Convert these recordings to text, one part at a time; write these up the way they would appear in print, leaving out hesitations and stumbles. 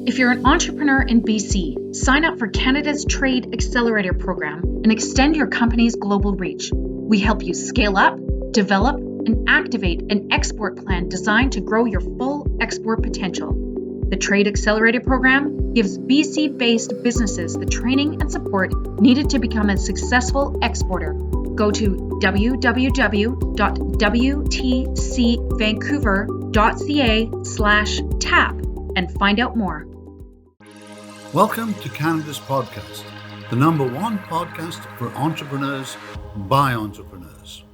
If you're an entrepreneur in BC, sign up for Canada's Trade Accelerator program and extend your company's global reach. We help you scale up, develop, and activate an export plan designed to grow your full export potential. The Trade Accelerator program gives BC-based businesses the training and support needed to become a successful exporter. Go to www.wtcvancouver.ca/tap and find out more. Welcome to Canada's podcast, the #1 podcast for entrepreneurs by entrepreneurs.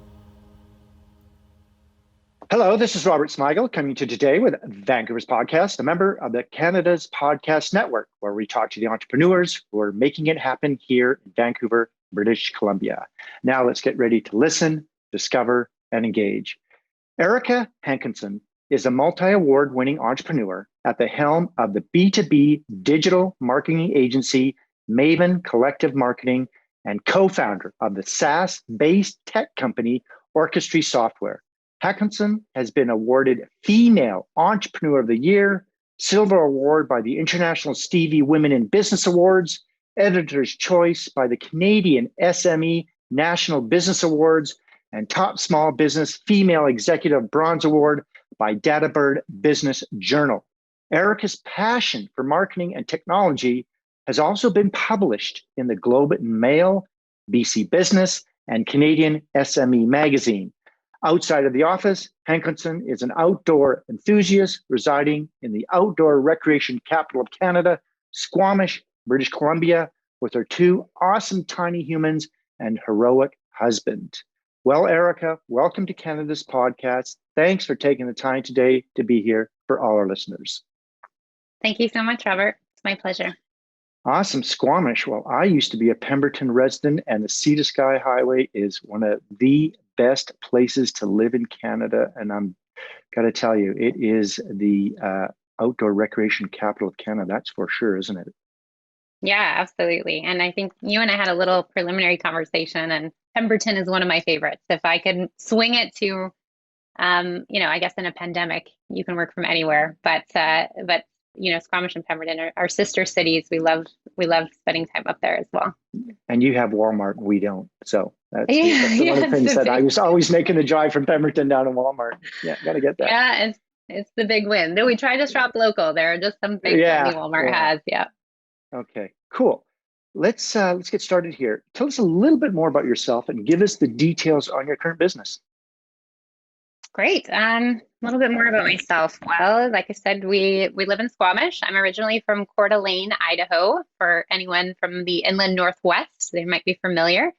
Hello, this is Robert Smigel coming to you today with Vancouver's podcast, a member of the Canada's Podcast Network, where we talk to the entrepreneurs who are making it happen here in Vancouver, British Columbia. Now let's get ready to listen, discover, and engage. Erica Hakonson is a multi-award winning entrepreneur at the helm of the B2B digital marketing agency, Maven Collective Marketing, and co-founder of the SaaS-based tech company, Orchestry Software. Hakonson has been awarded Female Entrepreneur of the Year, Silver Award by the International Stevie Women in Business Awards, Editor's Choice by the Canadian SME National Business Awards, and Top Small Business Female Executive Bronze Award by Databird Business Journal. Erica's passion for marketing and technology has also been published in the Globe and Mail, BC Business, and Canadian SME Magazine. Outside of the office, Hakonson is an outdoor enthusiast residing in the outdoor recreation capital of Canada, Squamish, British Columbia, with her two awesome tiny humans and heroic husband. Well, Erica, welcome to Canada's podcast. Thanks for taking the time today to be here for all our listeners. Thank you so much, Robert. It's my pleasure. Awesome. Squamish. Well, I used to be a Pemberton resident, and the Sea to Sky Highway is one of the best places to live in Canada. And I'm got to tell you, it is the outdoor recreation capital of Canada. That's for sure, isn't it? Yeah, absolutely. And I think you and I had a little preliminary conversation, and Pemberton is one of my favorites. If I could swing it to, I guess in a pandemic, you can work from anywhere, but Squamish and Pemberton are sister cities. We love spending time up there as well. And you have Walmart, and we don't. So that's one of the things that I was always making the drive from Pemberton down to Walmart. Yeah, got to get that. Yeah, it's the big win. Though we try to shop local. There are just some things that Walmart has. Yeah. Okay, cool. Let's get started here. Tell us a little bit more about yourself and give us the details on your current business. Great. A little bit more about myself. Well, like I said, we live in Squamish. I'm originally from Coeur d'Alene, Idaho. For anyone from the inland northwest, they might be familiar.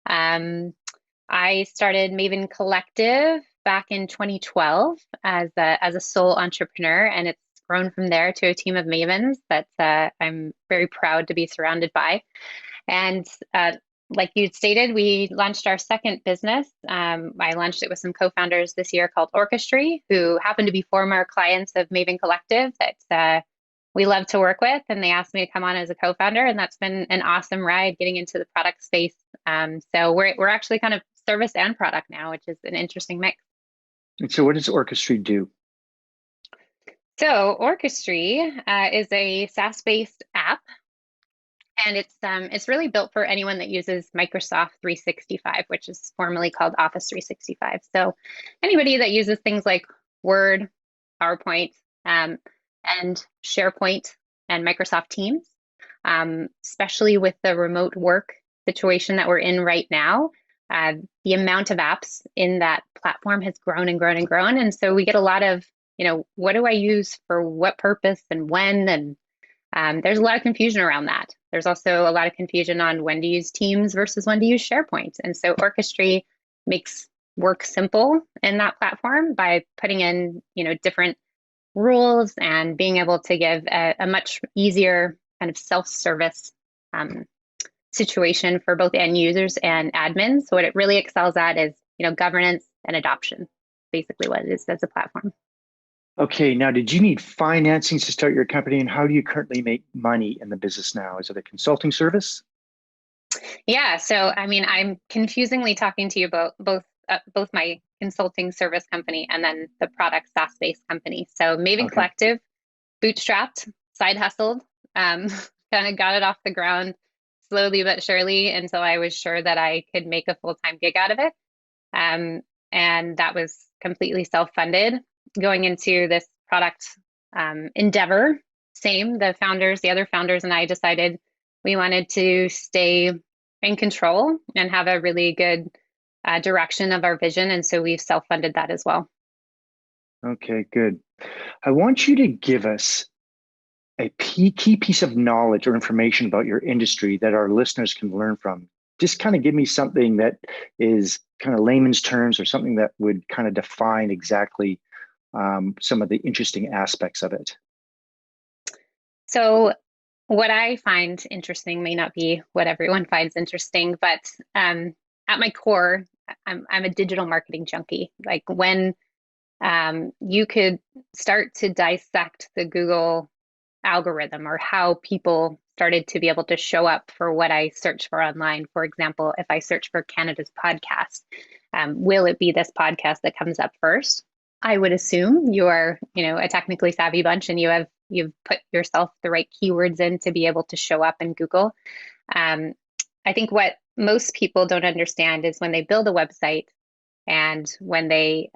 I started Maven Collective back in 2012 as a sole entrepreneur, and it's grown from there to a team of mavens that I'm very proud to be surrounded by. And like you stated, we launched our second business. I launched it with some co-founders this year called Orchestry, who happen to be former clients of Maven Collective that we love to work with. And they asked me to come on as a co-founder, and that's been an awesome ride getting into the product space. So we're actually kind of service and product now, which is an interesting mix. And so what does Orchestry do? So Orchestry is a SaaS-based app. And it's really built for anyone that uses Microsoft 365, which is formerly called Office 365. So anybody that uses things like Word, PowerPoint, and SharePoint and Microsoft Teams, especially with the remote work situation that we're in right now, the amount of apps in that platform has grown and grown and grown. And so we get a lot of, what do I use for what purpose and when? And there's a lot of confusion around that. There's also a lot of confusion on when to use Teams versus when to use SharePoint. And so Orchestry makes work simple in that platform by putting in, different rules and being able to give a much easier kind of self-service situation for both end users and admins. So what it really excels at is, governance and adoption, basically what it is as a platform. Okay, now did you need financing to start your company, and how do you currently make money in the business now? Is it a consulting service? Yeah, so I'm confusingly talking to you about both my consulting service company and then the product SaaS-based company. So Maven Collective, bootstrapped side hustled, um, kind of got it off the ground slowly but surely until I was sure that I could make a full-time gig out of it. And that was completely self-funded. Going into this product endeavor, the other founders and I decided we wanted to stay in control and have a really good direction of our vision. And so we've self-funded that as well. Okay, good. I want you to give us a key piece of knowledge or information about your industry that our listeners can learn from. Just kind of give me something that is kind of layman's terms or something that would kind of define exactly some of the interesting aspects of it. So what I find interesting may not be what everyone finds interesting, but at my core, I'm a digital marketing junkie. Like when you could start to dissect the Google algorithm or how people started to be able to show up for what I search for online. For example, if I search for Canada's podcast, will it be this podcast that comes up first? I would assume you are, a technically savvy bunch and you've put yourself the right keywords in to be able to show up in Google. I think what most people don't understand is when they build a website and when they,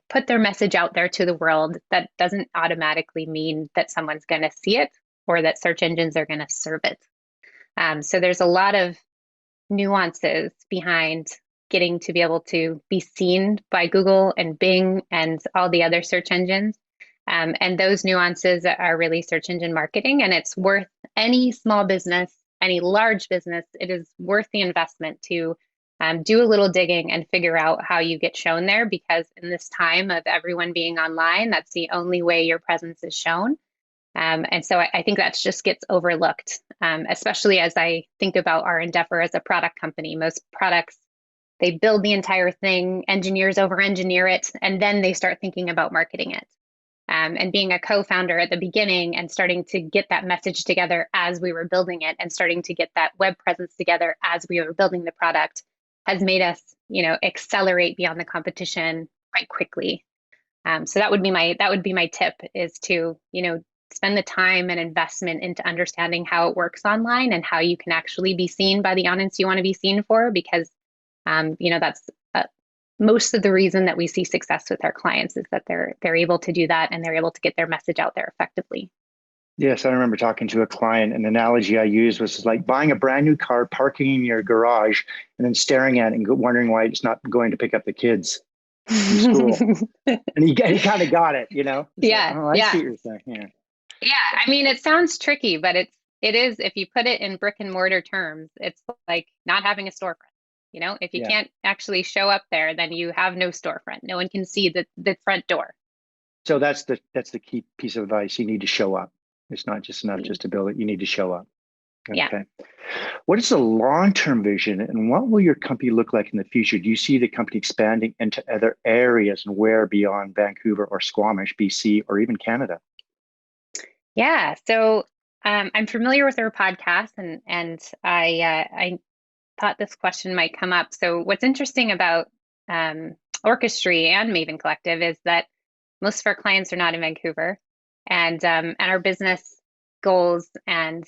put their message out there to the world, that doesn't automatically mean that someone's going to see it or that search engines are going to serve it. So there's a lot of nuances behind getting to be able to be seen by Google and Bing and all the other search engines. And those nuances are really search engine marketing, and it's worth any small business, any large business, it is worth the investment to do a little digging and figure out how you get shown there, because in this time of everyone being online, that's the only way your presence is shown. And so I think that just gets overlooked, especially as I think about our endeavor as a product company. Most products, they build the entire thing, engineers over-engineer it, and then they start thinking about marketing it. And being a co-founder at the beginning and starting to get that message together as we were building it and starting to get that web presence together as we were building the product has made us, accelerate beyond the competition quite quickly. So that would be my tip, is to, spend the time and investment into understanding how it works online and how you can actually be seen by the audience you want to be seen for, because, that's most of the reason that we see success with our clients is that they're able to do that and they're able to get their message out there effectively. Yes, I remember talking to a client. An analogy I used was like buying a brand new car, parking in your garage, and then staring at it and wondering why it's not going to pick up the kids from school. And he kind of got it, It's Yeah, like, I yeah. see what you're saying. Yeah. Yeah, I mean, it sounds tricky, but it is, if you put it in brick and mortar terms, it's like not having a storefront. If you can't actually show up there, then you have no storefront. No one can see the front door. So that's the key piece of advice. You need to show up. It's not just enough just to build it. You need to show up. Okay. Yeah. What is the long-term vision, and what will your company look like in the future? Do you see the company expanding into other areas, and where beyond Vancouver or Squamish, BC, or even Canada? Yeah. So I'm familiar with their podcast, and I thought this question might come up. So what's interesting about Orchestry and Maven Collective is that most of our clients are not in Vancouver, and our business goals and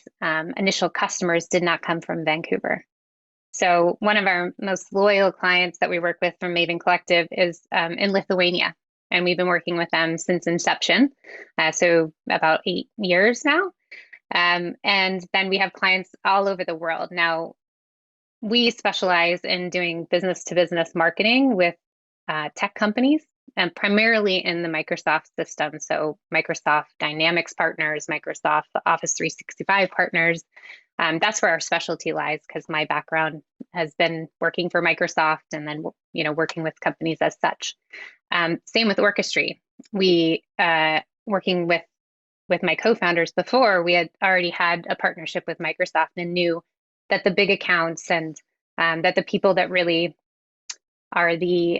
initial customers did not come from Vancouver. So one of our most loyal clients that we work with from Maven Collective is in Lithuania, and we've been working with them since inception, so about 8 years now. And then we have clients all over the world. Now, we specialize in doing business-to-business marketing with tech companies, and primarily in the Microsoft system. So Microsoft Dynamics partners, Microsoft Office 365 partners. That's where our specialty lies, because my background has been working for Microsoft and then, working with companies as such. Same with Orchestry. We, working with my co-founders before, we had already had a partnership with Microsoft and knew that the big accounts and that the people that really are the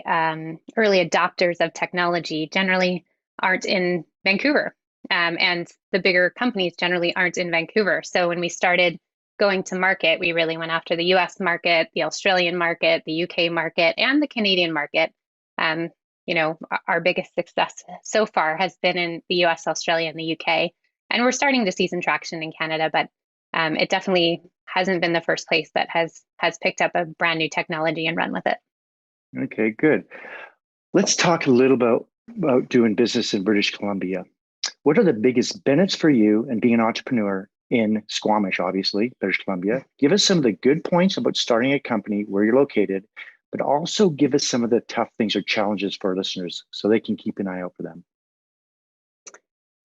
early adopters of technology generally aren't in Vancouver. And the bigger companies generally aren't in Vancouver. So when we started going to market, we really went after the US market, the Australian market, the UK market, and the Canadian market. Our biggest success so far has been in the US, Australia, and the UK. we're starting to see some traction in Canada, but it definitely hasn't been the first place that has picked up a brand new technology and run with it. Okay, good. Let's talk a little about doing business in British Columbia. What are the biggest benefits for you and being an entrepreneur in Squamish, obviously, British Columbia? Give us some of the good points about starting a company where you're located, but also give us some of the tough things or challenges for our listeners so they can keep an eye out for them.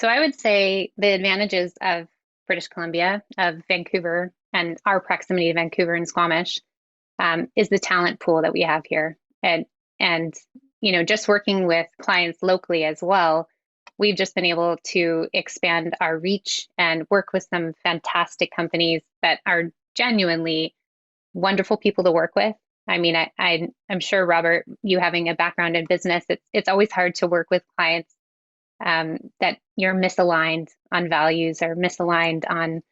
So I would say the advantages of British Columbia, of Vancouver, and our proximity to Vancouver and Squamish is the talent pool that we have here. And just working with clients locally as well, we've just been able to expand our reach and work with some fantastic companies that are genuinely wonderful people to work with. I mean, I'm sure, Robert, you having a background in business, it's always hard to work with clients that you're misaligned on values or misaligned on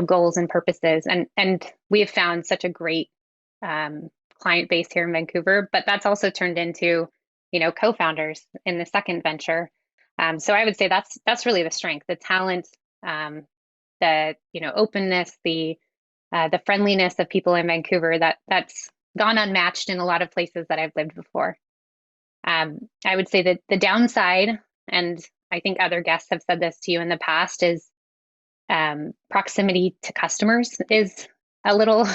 goals and purposes. And we have found such a great client base here in Vancouver, but that's also turned into co-founders in the second venture. So I would say that's really the strength, the talent, the openness, the friendliness of people in Vancouver that's gone unmatched in a lot of places that I've lived before. I would say that the downside, and I think other guests have said this to you in the past, is proximity to customers is a little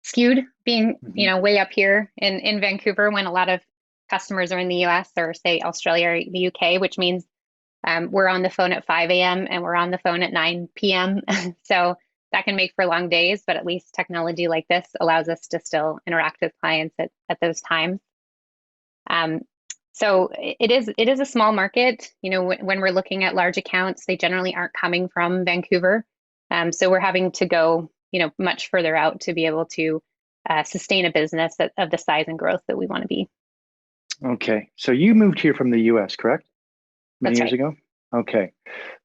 skewed, being way up here in Vancouver when a lot of customers are in the US or say Australia or the UK, which means we're on the phone at 5 a.m. and we're on the phone at 9 p.m. So that can make for long days, but at least technology like this allows us to still interact with clients at those times. So it is a small market. When we're looking at large accounts, they generally aren't coming from Vancouver. So we're having to go, much further out to be able to sustain a business of the size and growth that we want to be. Okay. So you moved here from the US, correct? Many That's years ago? Okay.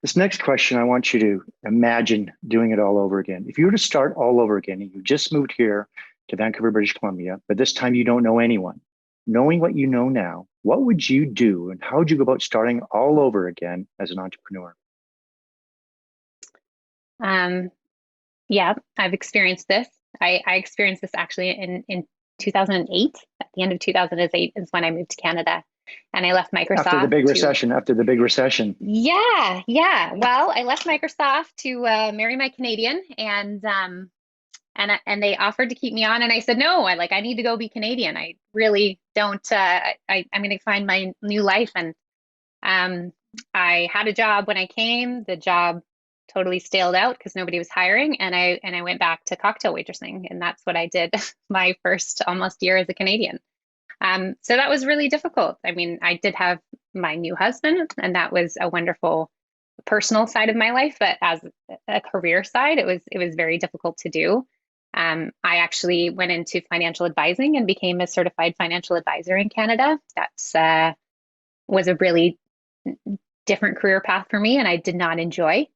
This next question, I want you to imagine doing it all over again. If you were to start all over again, and you just moved here to Vancouver, British Columbia, but this time you don't know anyone, knowing what you know now, what would you do and how would you go about starting all over again as an entrepreneur? Yeah, I've experienced this. I experienced this actually in 2008. At the end of 2008 is when I moved to Canada. And I left Microsoft after the big recession. Yeah. Well, I left Microsoft to marry my Canadian, and they offered to keep me on, and I said no. I need to go be Canadian. I really don't. I'm going to find my new life, and I had a job when I came. The job totally staled out because nobody was hiring, and I went back to cocktail waitressing, and that's what I did my first almost year as a Canadian. So that was really difficult. I mean, I did have my new husband, and that was a wonderful personal side of my life. But as a career side, it was very difficult to do. I actually went into financial advising and became a certified financial advisor in Canada. That's was a really different career path for me, and I did not enjoy.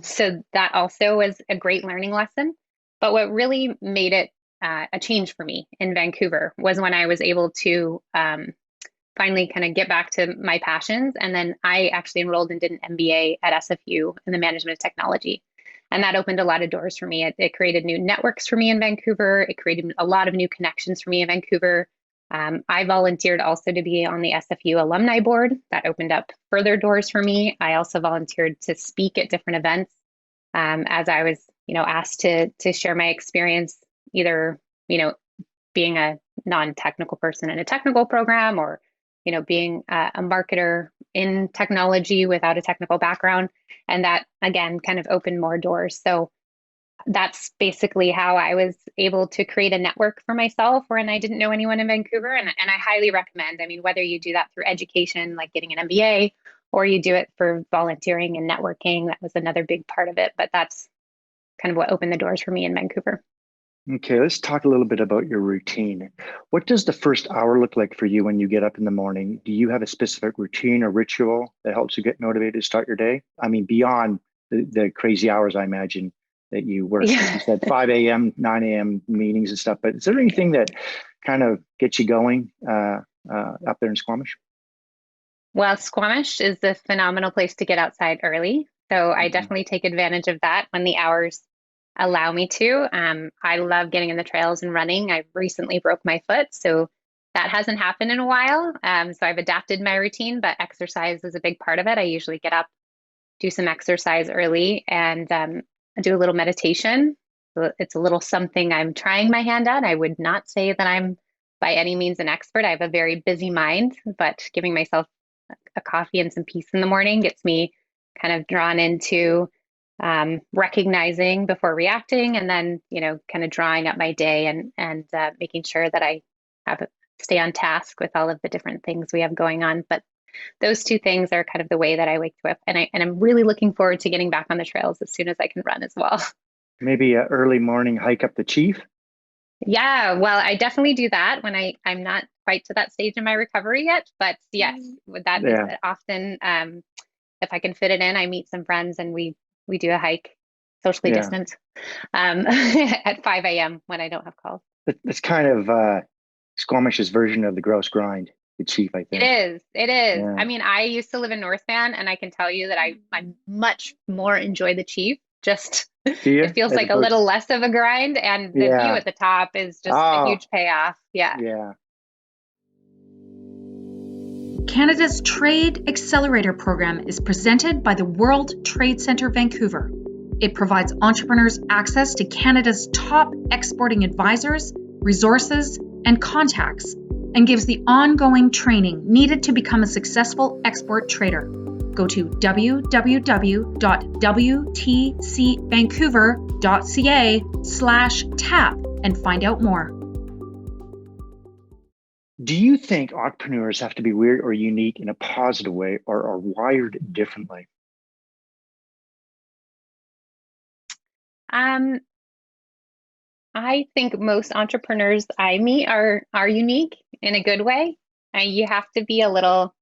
So that also was a great learning lesson. But what really made it a change for me in Vancouver was when I was able to finally kind of get back to my passions. And then I actually enrolled and did an MBA at SFU in the management of technology. And that opened a lot of doors for me. It created new networks for me in Vancouver. It created a lot of new connections for me in Vancouver. I volunteered also to be on the SFU alumni board. That opened up further doors for me. I also volunteered to speak at different events as I was, asked to share my experience, either, being a non-technical person in a technical program or, being a marketer in technology without a technical background. And that, again, kind of opened more doors. So that's basically how I was able to create a network for myself when I didn't know anyone in Vancouver. And I highly recommend, whether you do that through education, like getting an MBA, or you do it for volunteering and networking, that was another big part of it. But that's kind of what opened the doors for me in Vancouver. Okay, let's talk a little bit about your routine. What does the first hour look like for you when you get up in the morning? Do you have a specific routine or ritual that helps you get motivated to start your day? Beyond the crazy hours, I imagine, that you work. Yeah. You said 5 a.m., 9 a.m. meetings and stuff, but is there anything that kind of gets you going up there in Squamish? Well, Squamish is a phenomenal place to get outside early. So I definitely take advantage of that when the hours allow me to. I love getting in the trails and running. I recently broke my foot, so that hasn't happened in a while. So I've adapted my routine, but exercise is a big part of it. I usually get up, do some exercise early, and do a little meditation. So it's a little something I'm trying my hand at. I would not say that I'm by any means an expert. I have a very busy mind, but giving myself a coffee and some peace in the morning gets me kind of drawn into recognizing before reacting, and then, kind of drawing up my day and making sure that I stay on task with all of the different things we have going on. But those two things are kind of the way that I wake up, and I'm really looking forward to getting back on the trails as soon as I can run as well. Maybe an early morning hike up the Chief. Yeah, well, I definitely do that when I'm not quite to that stage in my recovery yet, but yes, that is often, if I can fit it in, I meet some friends and we do a hike, socially distanced, at 5 a.m. when I don't have calls. It's kind of Squamish's version of the gross grind, the Chief, I think. It is. Yeah. I mean, I used to live in North Van, and I can tell you that I much more enjoy the Chief. It feels like a little less of a grind, and the view at the top is just a huge payoff. Yeah. Canada's Trade Accelerator Program is presented by the World Trade Centre Vancouver. It provides entrepreneurs access to Canada's top exporting advisors, resources, and contacts, and gives the ongoing training needed to become a successful export trader. Go to www.wtcvancouver.ca/tap and find out more. Do you think entrepreneurs have to be weird or unique in a positive way, or are wired differently? I think most entrepreneurs I meet are unique in a good way. You have to be a little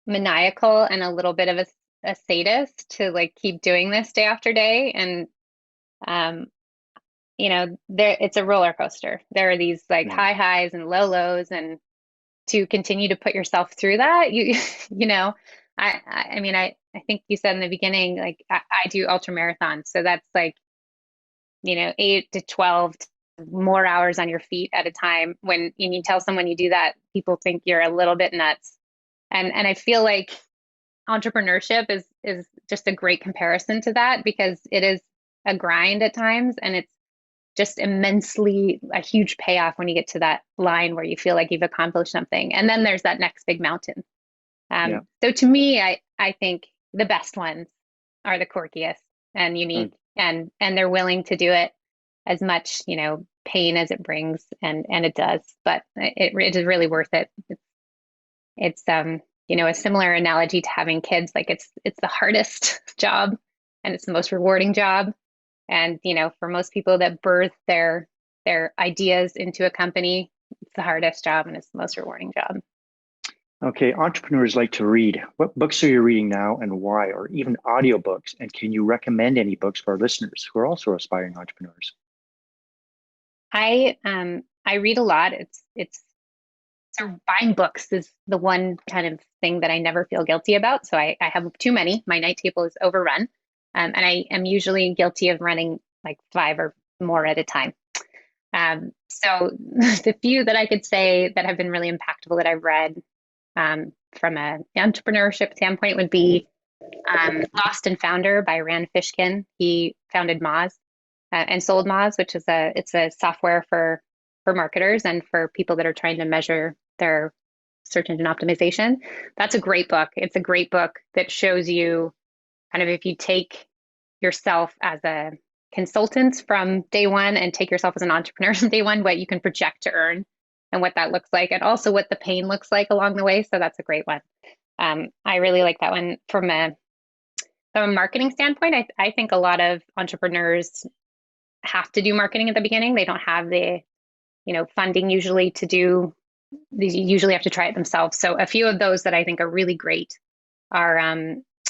maniacal and a little bit of a sadist to keep doing this day after day. And it's a roller coaster. There are these high highs and low lows, and to continue to put yourself through that, I mean, I think you said in the beginning, I do ultra marathons, so that's 8 to 12 more hours on your feet at a time. When you tell someone you do that, people think you're a little bit nuts. And I feel like entrepreneurship is just a great comparison to that, because it is a grind at times, and it's just immensely a huge payoff when you get to that line where you feel like you've accomplished something. And then there's that next big mountain. So to me, I think the best ones are the quirkiest and unique, and they're willing to do it as much, pain as it brings, and it does, but it is really worth it. It's a similar analogy to having kids. It's the hardest job, and it's the most rewarding job. And, for most people that birth their ideas into a company, it's the hardest job and it's the most rewarding job. Okay, entrepreneurs like to read. What books are you reading now, and why? Or even audiobooks? And can you recommend any books for our listeners who are also aspiring entrepreneurs? I read a lot. So buying books is the one kind of thing that I never feel guilty about. So I have too many. My night table is overrun. And I am usually guilty of running 5 or more at a time. So the few that I could say that have been really impactful that I've read from an entrepreneurship standpoint would be Lost and Founder by Rand Fishkin. He founded Moz and sold Moz, which is it's a software for marketers and for people that are trying to measure their search engine optimization. That's a great book. It's a great book that shows you kind of, if you take yourself as a consultant from day one and take yourself as an entrepreneur from day one, what you can project to earn and what that looks like, and also what the pain looks like along the way. So that's a great one. I really like that one. From a marketing standpoint, I think a lot of entrepreneurs have to do marketing at the beginning. They don't have the funding usually to do. They usually have to try it themselves. So a few of those that I think are really great are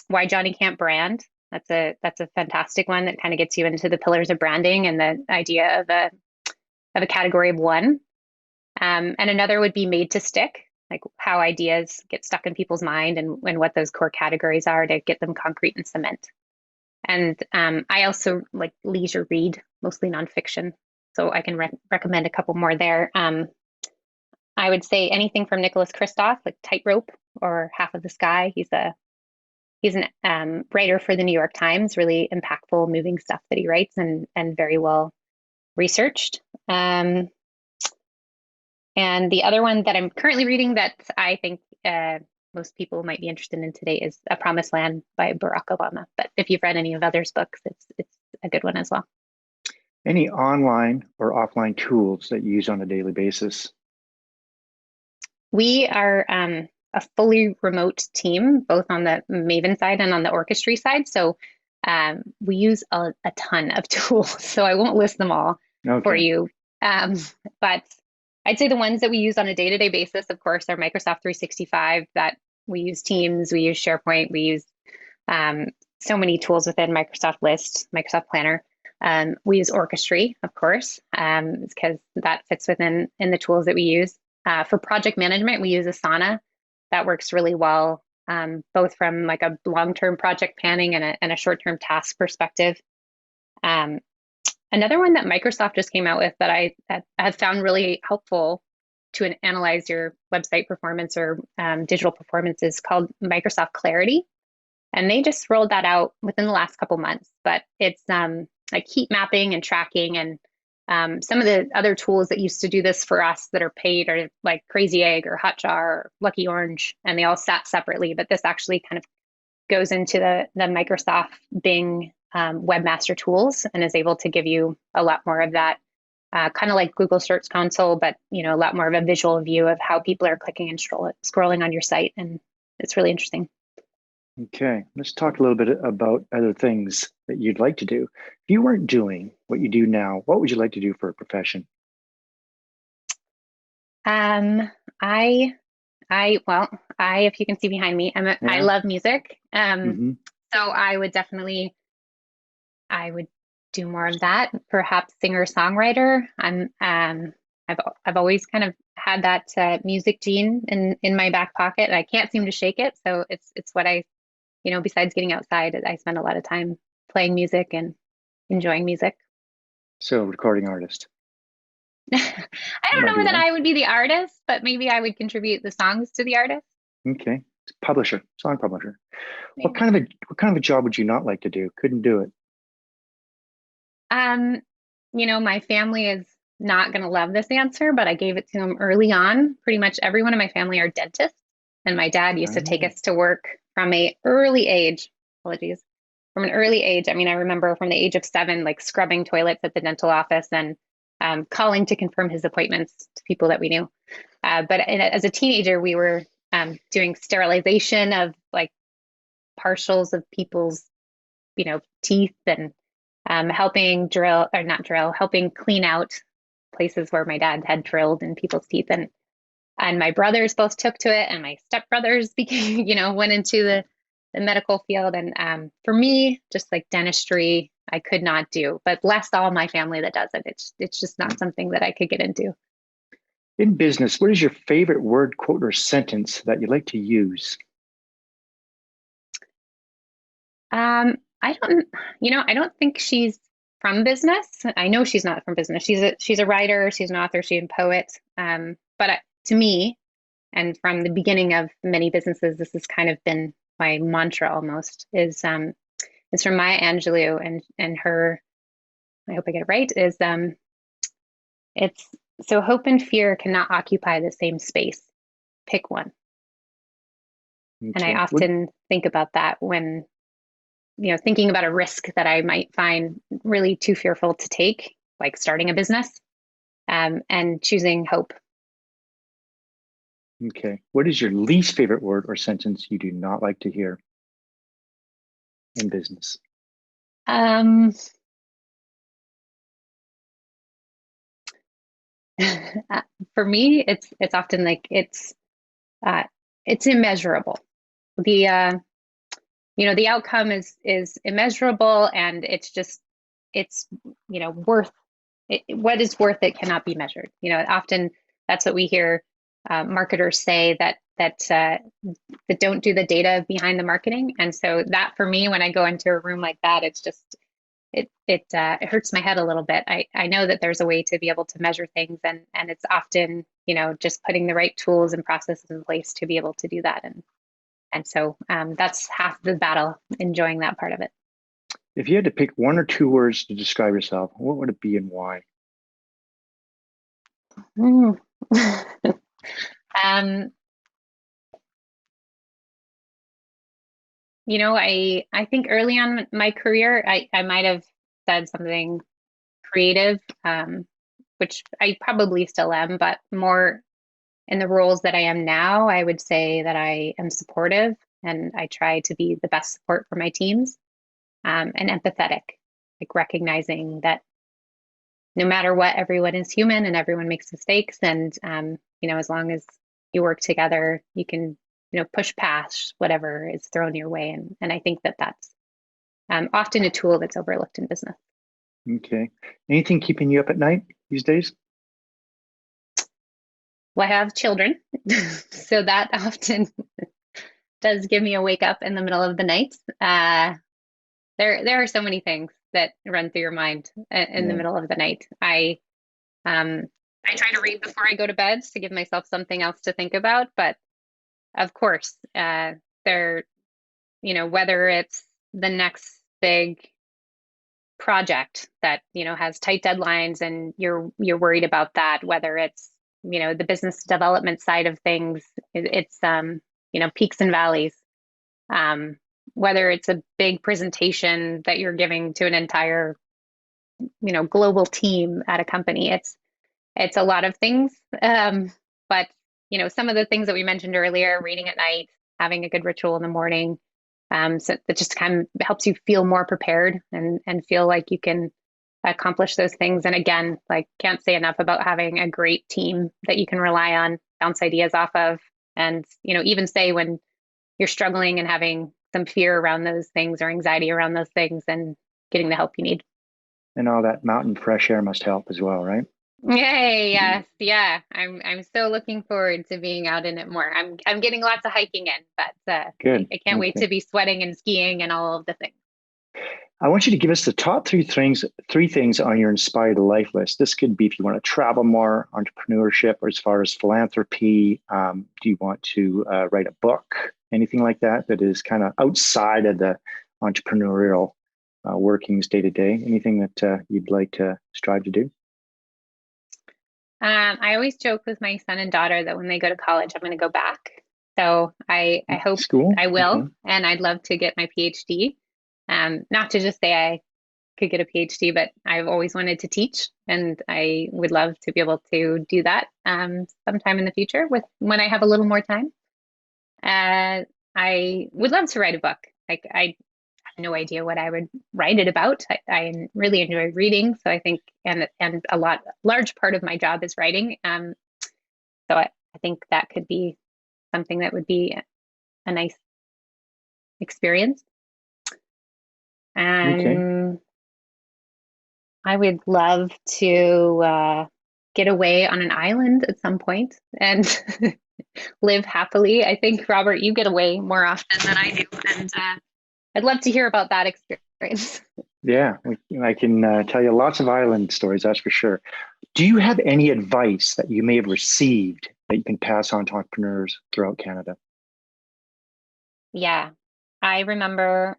Why Johnny Can't Brand. That's a fantastic one that kind of gets you into the pillars of branding and the idea of a category of one. And another would be Made to Stick. like how ideas get stuck in people's mind and what those core categories are to get them concrete and cement. And I also like leisure read, mostly nonfiction. So I can recommend a couple more there. I would say anything from Nicholas Kristof, like Tightrope or Half of the Sky. He's an writer for the New York Times, really impactful, moving stuff that he writes and very well researched. And the other one that I'm currently reading that I think most people might be interested in today is A Promised Land by Barack Obama. But if you've read any of others' books, it's a good one as well. Any online or offline tools that you use on a daily basis? We are a fully remote team, both on the Maven side and on the Orchestry side. So we use a ton of tools. So I won't list them all for you. But I'd say the ones that we use on a day-to-day basis, of course, are Microsoft 365, that we use Teams, we use SharePoint, we use so many tools within Microsoft List, Microsoft Planner. We use Orchestry, of course, because that fits within the tools that we use. For project management, we use Asana. That works really well, both from like a long-term project planning and a short-term task perspective. Another one that Microsoft just came out with that I have found really helpful to analyze your website performance or digital performance is called Microsoft Clarity. And they just rolled that out within the last couple months, but it's like heat mapping and tracking, and some of the other tools that used to do this for us that are paid are like Crazy Egg or Hotjar or Lucky Orange, and they all sat separately, but this actually kind of goes into the Microsoft Bing webmaster tools and is able to give you a lot more of that, kind of like Google Search Console, but a lot more of a visual view of how people are clicking and scrolling on your site, and it's really interesting. Okay, let's talk a little bit about other things that you'd like to do. If you weren't doing what you do now, what would you like to do for a profession? If you can see behind me, I love music. So I would do more of that. Perhaps singer-songwriter. I've always kind of had that music gene in my back pocket, and I can't seem to shake it. So it's what I, besides getting outside, I spend a lot of time playing music and enjoying music. So recording artist. I don't know that I would be the artist, but maybe I would contribute the songs to the artist. Okay, publisher, song publisher. Maybe. What kind of a job would you not like to do? Couldn't do it. My family is not going to love this answer, but I gave it to them early on. Pretty much everyone in my family are dentists, and my dad used to take us to work from an early age. Apologies. From an early age. I mean, I remember from the age of 7, like scrubbing toilets at the dental office and calling to confirm his appointments to people that we knew. But as a teenager, we were doing sterilization of like partials of people's, teeth, and helping helping clean out places where my dad had drilled in people's teeth. And my brothers both took to it, and my stepbrothers became, went into the medical field. And for me, just like dentistry, I could not do, but bless all my family that does it. It's just not something that I could get into. In business, what is your favorite word, quote, or sentence that you like to use? I don't think she's from business. I know she's not from business. She's a writer, she's an author, she's a poet. But to me, and from the beginning of many businesses, this has kind of been my mantra almost, is it's from Maya Angelou, and her, I hope I get it right, is it's so hope and fear cannot occupy the same space. Pick one. Okay. And I often think about that when, thinking about a risk that I might find really too fearful to take, like starting a business, and choosing hope. Okay. What is your least favorite word or sentence you do not like to hear in business? For me, it's often like it's immeasurable. The outcome is immeasurable, and it's worth it. What is worth it cannot be measured. Often that's what we hear marketers say that don't do the data behind the marketing. And so that for me, when I go into a room like that, it's just it hurts my head a little bit. I know that there's a way to be able to measure things, and it's often, just putting the right tools and processes in place to be able to do that. And so that's half the battle, enjoying that part of it. If you had to pick one or two words to describe yourself, what would it be and why? Mm. um, I think early on in my career, I might have said something creative, which I probably still am, but more in the roles that I am now, I would say that I am supportive and I try to be the best support for my teams, and empathetic, like recognizing that no matter what, everyone is human and everyone makes mistakes. And, as long as you work together, you can, push past whatever is thrown your way. And I think that that's often a tool that's overlooked in business. Okay. Anything keeping you up at night these days? Well, I have children, so that often does give me a wake up in the middle of the night. There are so many things that run through your mind in the middle of the night. I try to read before I go to bed to give myself something else to think about. But of course, whether it's the next big project that has tight deadlines and you're worried about that, whether it's the business development side of things, it's peaks and valleys. Whether it's a big presentation that you're giving to an entire global team at a company, it's a lot of things. But some of the things that we mentioned earlier, reading at night, having a good ritual in the morning, so that just kind of helps you feel more prepared and feel like you can accomplish those things. And again, like, can't say enough about having a great team that you can rely on, bounce ideas off of, and even say when you're struggling and having some fear around those things or anxiety around those things, and getting the help you need. And all that mountain fresh air must help as well, right? Yay, yes, yeah. I'm so looking forward to being out in it more. I'm getting lots of hiking in, but Good. I can't wait to be sweating and skiing and all of the things. I want you to give us the top three things on your inspired life list. This could be if you want to travel more, entrepreneurship, or as far as philanthropy. Do you want to write a book? Anything like that is kind of outside of the entrepreneurial workings day to day? Anything that you'd like to strive to do? I always joke with my son and daughter that when they go to college, I'm going to go back. So I hope School? I will, Okay. and I'd love to get my PhD. Not to just say I could get a PhD, but I've always wanted to teach, and I would love to be able to do that sometime in the future when I have a little more time. I would love to write a book. Like, I have no idea what I would write it about. I really enjoy reading, so I think, and large part of my job is writing. So I think that could be something that would be a nice experience. And I would love to get away on an island at some point and live happily. I think, Robert, you get away more often than I do, and I'd love to hear about that experience. Yeah, I can tell you lots of island stories, that's for sure. Do you have any advice that you may have received that you can pass on to entrepreneurs throughout Canada? Yeah, I remember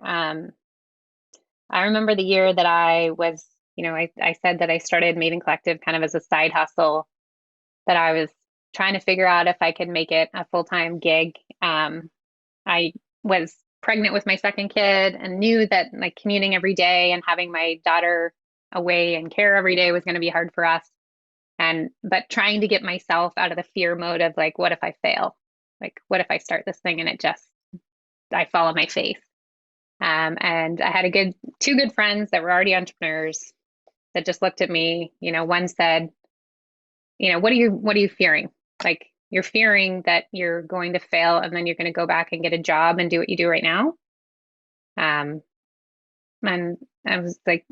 the year that I was, I said that I started Maven Collective kind of as a side hustle, that I was trying to figure out if I could make it a full-time gig. I was pregnant with my second kid and knew that, like, commuting every day and having my daughter away and care every day was going to be hard for us. But trying to get myself out of the fear mode of, like, what if I fail? Like, what if I start this thing and I fall on my face? And I had two good friends that were already entrepreneurs that just looked at me. One said, what are you fearing? Like, you're fearing that you're going to fail and then you're going to go back and get a job and do what you do right now. And I was like,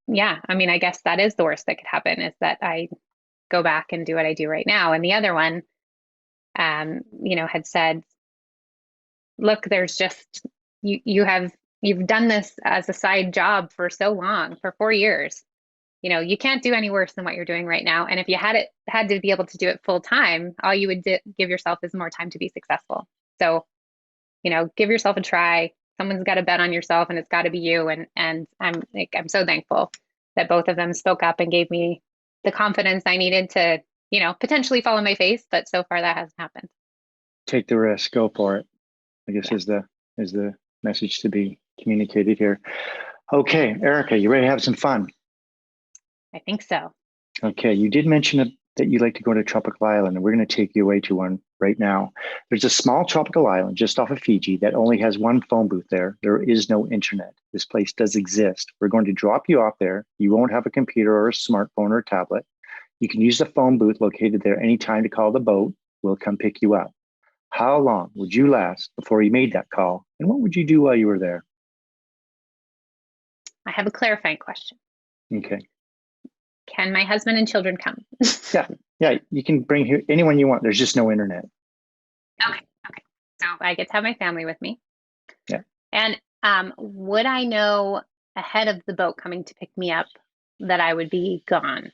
yeah, I mean, I guess that is the worst that could happen, is that I go back and do what I do right now. And the other one had said, look, there's just, you've done this as a side job for so long, for 4 years. You can't do any worse than what you're doing right now. And if you had to be able to do it full time, all you would give yourself is more time to be successful. So, give yourself a try. Someone's got to bet on yourself, and it's got to be you. And I'm so thankful that both of them spoke up and gave me the confidence I needed to, potentially fall on my face. But so far that hasn't happened. Take the risk, go for it, I guess is the message to be communicated here. Okay, Erica, you ready to have some fun? I think so. Okay, you did mention that you like to go to a tropical island, and we're going to take you away to one right now. There's a small tropical island just off of Fiji that only has one phone booth there. There is no internet. This place does exist. We're going to drop you off there. You won't have a computer or a smartphone or a tablet. You can use the phone booth located there anytime to call the boat. We'll come pick you up. How long would you last before you made that call? And what would you do while you were there? I have a clarifying question. Okay. Can my husband and children come? Yeah, you can bring here anyone you want. There's just no internet. Okay. So I get to have my family with me. Yeah. And would I know ahead of the boat coming to pick me up that I would be gone?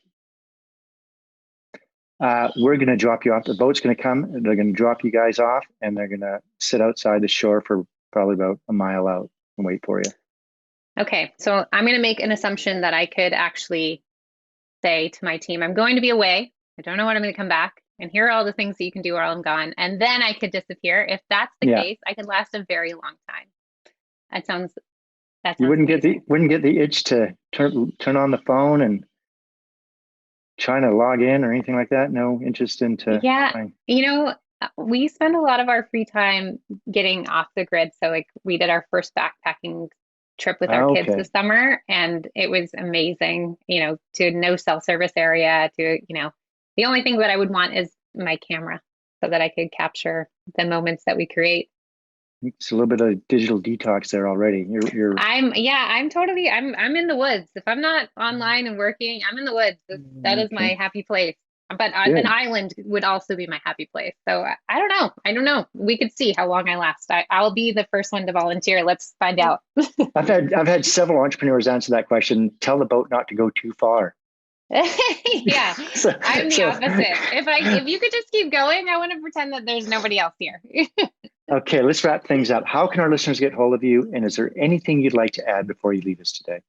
We're going to drop you off. The boat's going to come. They're going to drop you guys off, and they're going to sit outside the shore for probably about a mile out and wait for you. Okay. So I'm going to make an assumption that I could actually say to my team, I'm going to be away. I don't know when I'm going to come back. And here are all the things that you can do while I'm gone. And then I could disappear. If that's the case, I could last a very long time. That sounds you wouldn't get the itch to turn on the phone and trying to log in or anything like that? No interest into we spend a lot of our free time getting off the grid. So like we did our first backpacking trip with our kids this summer, and it was amazing, to no cell service area, to, the only thing that I would want is my camera so that I could capture the moments that we create. It's a little bit of digital detox there already. I'm in the woods. If I'm not online and working, I'm in the woods. That is my happy place. But an island would also be my happy place. So I don't know. We could see how long I last. I'll be the first one to volunteer. Let's find out. I've had several entrepreneurs answer that question. Tell the boat not to go too far. Yeah, I'm the opposite. If you could just keep going, I want to pretend that there's nobody else here. Okay, let's wrap things up. How can our listeners get hold of you? And is there anything you'd like to add before you leave us today?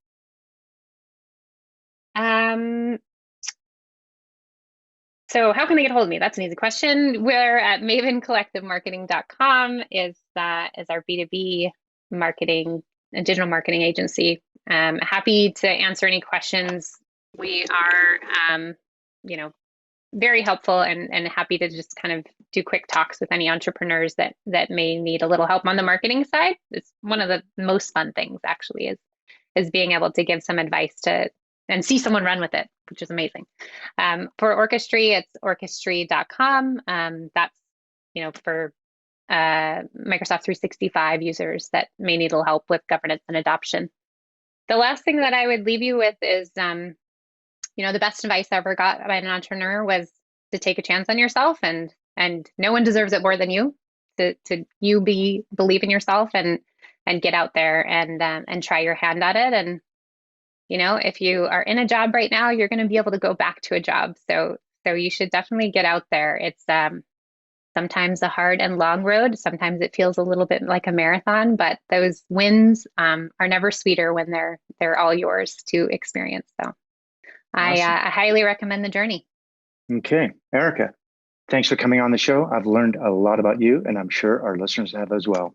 So how can they get hold of me? That's an easy question. We're at mavencollectivemarketing.com is our B2B marketing and digital marketing agency. Happy to answer any questions. We are, very helpful and happy to just kind of do quick talks with any entrepreneurs that may need a little help on the marketing side. It's one of the most fun things actually is being able to give some advice and see someone run with it, which is amazing. For Orchestry, it's orchestry.com. That's, for Microsoft 365 users that may need a little help with governance and adoption. The last thing that I would leave you with is, the best advice I ever got by an entrepreneur was to take a chance on yourself, and no one deserves it more than you. To believe in yourself and get out there and try your hand at it. And if you are in a job right now, you're going to be able to go back to a job. So you should definitely get out there. It's sometimes a hard and long road. Sometimes it feels a little bit like a marathon, but those wins are never sweeter when they're all yours to experience. So awesome. I highly recommend the journey. Okay, Erica, thanks for coming on the show. I've learned a lot about you, and I'm sure our listeners have as well.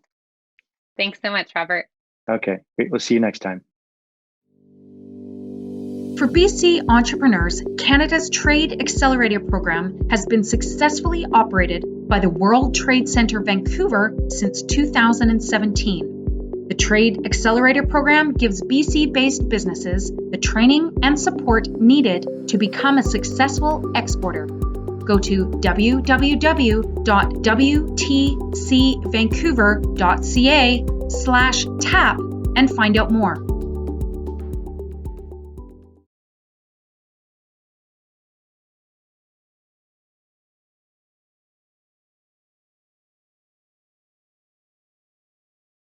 Thanks so much, Robert. Okay, great. We'll see you next time. For BC entrepreneurs, Canada's Trade Accelerator Program has been successfully operated by the World Trade Centre Vancouver since 2017. The Trade Accelerator Program gives BC-based businesses the training and support needed to become a successful exporter. Go to www.wtcvancouver.ca/tap and find out more.